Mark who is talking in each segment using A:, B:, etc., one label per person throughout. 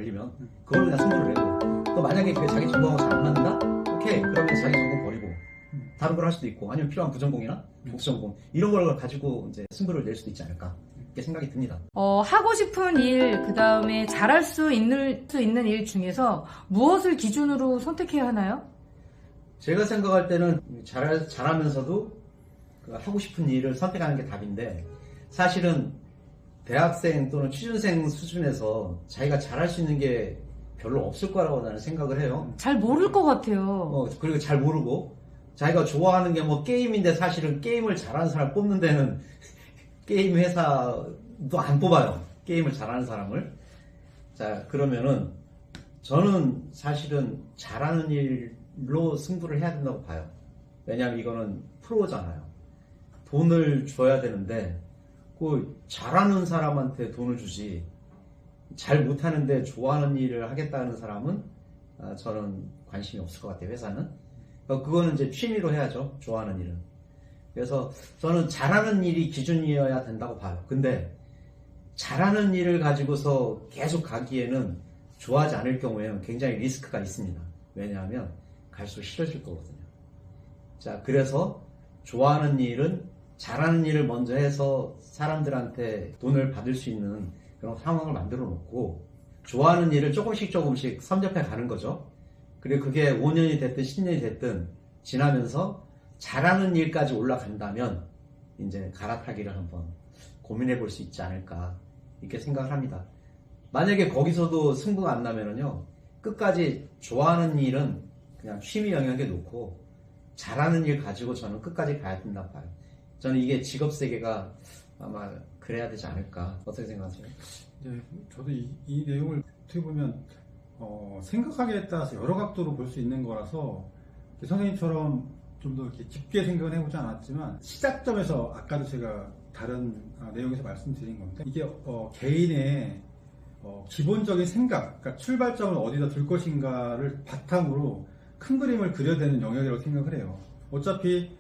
A: 걸리면 그걸로 그냥 승부를 내고, 또 만약에 그게 자기 전공하고 잘 안 맞는다? 오케이, 그러면 자기 전공 버리고 다른 걸 할 수도 있고, 아니면 필요한 부전공이나 복수전공 이런 걸 가지고 이제 승부를 낼 수도 있지 않을까, 이렇게 생각이 듭니다.
B: 하고 싶은 일, 그 다음에 잘할 수 있는 일 중에서 무엇을 기준으로 선택해야 하나요?
A: 제가 생각할 때는 잘하면서도 그 하고 싶은 일을 선택하는 게 답인데, 사실은 대학생 또는 취준생 수준에서 자기가 잘할 수 있는 게 별로 없을 거라고 나는 생각을 해요.
B: 잘 모를 것 같아요.
A: 그리고 잘 모르고, 자기가 좋아하는 게 뭐 게임인데 사실은 게임을 잘하는 사람 뽑는 데는 게임 회사도 안 뽑아요. 게임을 잘하는 사람을. 자, 그러면은 저는 사실은 잘하는 일로 승부를 해야 된다고 봐요. 왜냐하면 이거는 프로잖아요. 돈을 줘야 되는데 그 잘하는 사람한테 돈을 주지, 잘 못하는데 좋아하는 일을 하겠다는 사람은 저는 관심이 없을 것 같아요. 회사는. 그거는 이제 취미로 해야죠. 좋아하는 일은. 그래서 저는 잘하는 일이 기준이어야 된다고 봐요. 근데 잘하는 일을 가지고서 계속 가기에는 좋아하지 않을 경우에는 굉장히 리스크가 있습니다. 왜냐하면 갈수록 싫어질 거거든요. 자, 그래서 좋아하는 일은 잘하는 일을 먼저 해서 사람들한테 돈을 받을 수 있는 그런 상황을 만들어 놓고, 좋아하는 일을 조금씩 섭렵해 가는 거죠. 그리고 그게 5년이 됐든 10년이 됐든 지나면서 잘하는 일까지 올라간다면 이제 갈아타기를 한번 고민해 볼 수 있지 않을까, 이렇게 생각을 합니다. 만약에 거기서도 승부가 안 나면은요, 끝까지 좋아하는 일은 그냥 취미 영역에 놓고 잘하는 일 가지고 저는 끝까지 가야 된다고 봐요. 저는 이게 직업 세계가 아마 그래야 되지 않을까. 어떻게 생각하세요?
C: 네, 저도 이 내용을 어떻게 보면 생각하기에 따라서 여러 각도로 볼 수 있는 거라서 선생님처럼 좀 더 이렇게 깊게 생각을 해보지 않았지만, 시작점에서 아까도 제가 다른 내용에서 말씀드린 건데, 이게 개인의 기본적인 생각, 그러니까 출발점을 어디다 둘 것인가를 바탕으로 큰 그림을 그려야 되는 영역이라고 생각을 해요. 어차피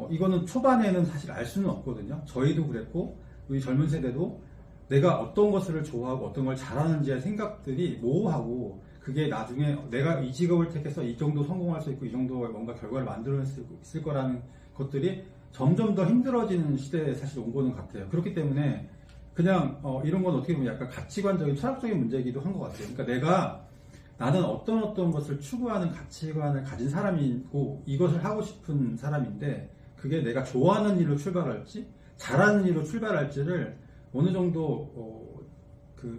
C: 이거는 초반에는 사실 알 수는 없거든요. 저희도 그랬고 우리 젊은 세대도 내가 어떤 것을 좋아하고 어떤 걸 잘하는지의 생각들이 모호하고, 그게 나중에 내가 이 직업을 택해서 이 정도 성공할 수 있고 이 정도 뭔가 결과를 만들어낼 수 있을 거라는 것들이 점점 더 힘들어지는 시대에 사실 온 거는 같아요. 그렇기 때문에 그냥 이런 건 어떻게 보면 약간 가치관적인 철학적인 문제이기도 한 것 같아요. 그러니까 나는 어떤 것을 추구하는 가치관을 가진 사람이고 이것을 하고 싶은 사람인데, 그게 내가 좋아하는 일로 출발할지 잘하는 일로 출발할지를 어느 정도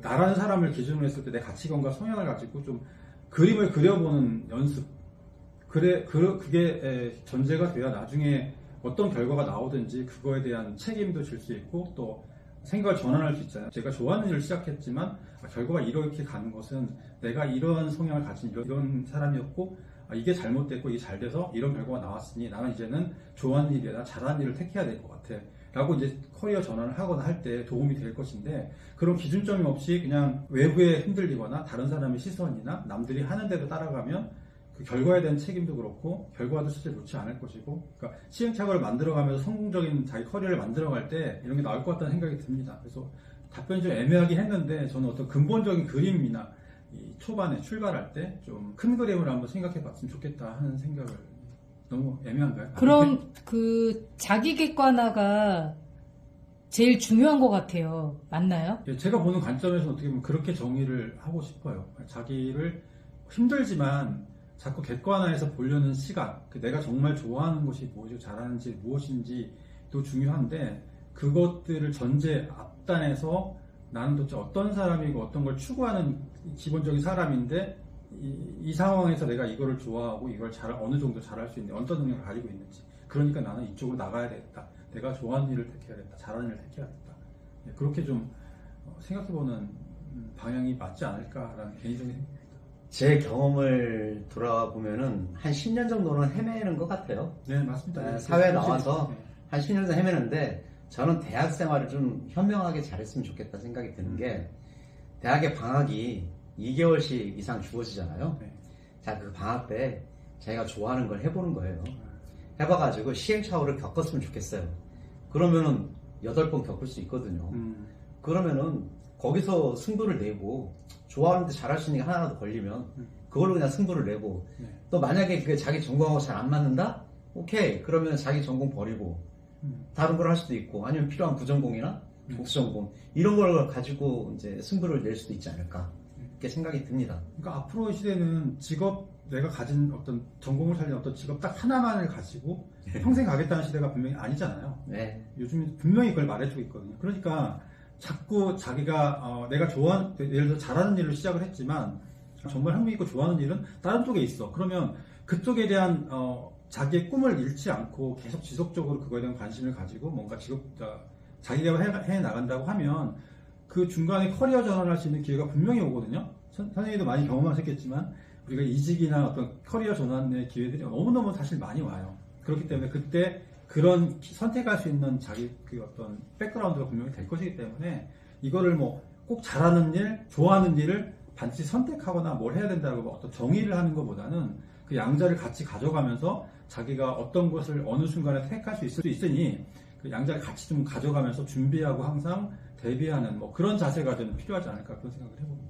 C: 나라는 사람을 기준으로 했을 때 내 가치관과 성향을 가지고 좀 그림을 그려보는 연습, 그게 전제가 돼야 나중에 어떤 결과가 나오든지 그거에 대한 책임도 질 수 있고 또 생각을 전환할 수 있잖아요. 제가 좋아하는 일을 시작했지만 결과가 이렇게 가는 것은 내가 이런 성향을 가진 이런 사람이었고, 이게 잘못됐고 이게 잘 돼서 이런 결과가 나왔으니 나는 이제는 좋아하는 일이나 잘하는 일을 택해야 될 것 같아 라고 이제 커리어 전환을 하거나 할 때 도움이 될 것인데, 그런 기준점이 없이 그냥 외부에 흔들리거나 다른 사람의 시선이나 남들이 하는 대로 따라가면 그 결과에 대한 책임도 그렇고 결과도 실제 좋지 않을 것이고, 그러니까 시행착오를 만들어가면서 성공적인 자기 커리어를 만들어갈 때 이런 게 나올 것 같다는 생각이 듭니다. 그래서 답변이 좀 애매하긴 했는데, 저는 어떤 근본적인 그림이나 이 초반에 출발할 때 좀 큰 그림을 한번 생각해 봤으면 좋겠다 하는 생각을. 너무 애매한가요?
B: 그럼 그 자기 객관화가 제일 중요한 것 같아요. 맞나요?
C: 제가 보는 관점에서 어떻게 보면 그렇게 정의를 하고 싶어요. 자기를 힘들지만 자꾸 객관화해서 보려는 시각, 내가 정말 좋아하는 것이 무엇이고 잘하는지 무엇인지도 중요한데, 그것들을 전제 앞단에서 나는 도대체 어떤 사람이고 어떤 걸 추구하는 기본적인 사람인데, 이 상황에서 내가 이거를 좋아하고 이걸 어느 정도 잘할 수 있는 어떤 능력을 가지고 있는지, 그러니까 나는 이쪽으로 나가야 되겠다, 내가 좋아하는 일을 택해야겠다, 잘하는 일을 택해야겠다, 그렇게 좀 생각해보는 방향이 맞지 않을까라는 개인적인 생각입니다.
A: 제 경험을 돌아보면은 한 10년 정도는 헤매는 것 같아요.
C: 네, 맞습니다.
A: 사회에 나와서 한 10년 정도 헤매는데, 저는 대학 생활을 좀 현명하게 잘했으면 좋겠다 생각이 드는 게, 대학의 방학이 2개월씩 이상 주어지잖아요.
C: 네.
A: 자, 그 방학 때 자기가 좋아하는 걸 해보는 거예요. 해봐가지고 시행착오를 겪었으면 좋겠어요. 그러면은 8번 겪을 수 있거든요. 그러면은 거기서 승부를 내고 좋아하는데 잘할 수 있는 게 하나라도 걸리면 그걸로 그냥 승부를 내고
C: 네.
A: 또 만약에 그게 자기 전공하고 잘 안 맞는다? 오케이. 그러면 자기 전공 버리고 다른 걸 할 수도 있고 아니면 필요한 부전공이나 복수전공 이런 걸 가지고 이제 승부를 낼 수도 있지 않을까 이렇게 생각이 듭니다.
C: 그러니까 앞으로의 시대는 직업, 내가 가진 어떤 전공을 살린 어떤 직업 딱 하나만을 가지고 평생 가겠다는 시대가 분명히 아니잖아요.
A: 네.
C: 요즘 분명히 그걸 말해주고 있거든요. 그러니까 자꾸 자기가 내가 좋아하는, 예를 들어 잘하는 일로 시작을 했지만 정말 흥미있고 좋아하는 일은 다른 쪽에 있어. 그러면 그쪽에 대한 자기의 꿈을 잃지 않고 계속 지속적으로 그거에 대한 관심을 가지고 뭔가 자기 개발을 해 나간다고 하면 그 중간에 커리어 전환할 수 있는 기회가 분명히 오거든요. 선생님도 많이 경험하셨겠지만 우리가 이직이나 어떤 커리어 전환의 기회들이 너무너무 사실 많이 와요. 그렇기 때문에 그때 그런 선택할 수 있는 자기 그 어떤 백그라운드가 분명히 될 것이기 때문에 이거를 뭐 꼭 잘하는 일, 좋아하는 일을 반드시 선택하거나 뭘 해야 된다고 어떤 정의를 하는 것보다는 그 양자를 같이 가져가면서 자기가 어떤 것을 어느 순간에 택할 수 있을 수 있으니 그 양자를 같이 좀 가져가면서 준비하고 항상 대비하는 뭐 그런 자세가 좀 필요하지 않을까 그런 생각을 해봅니다.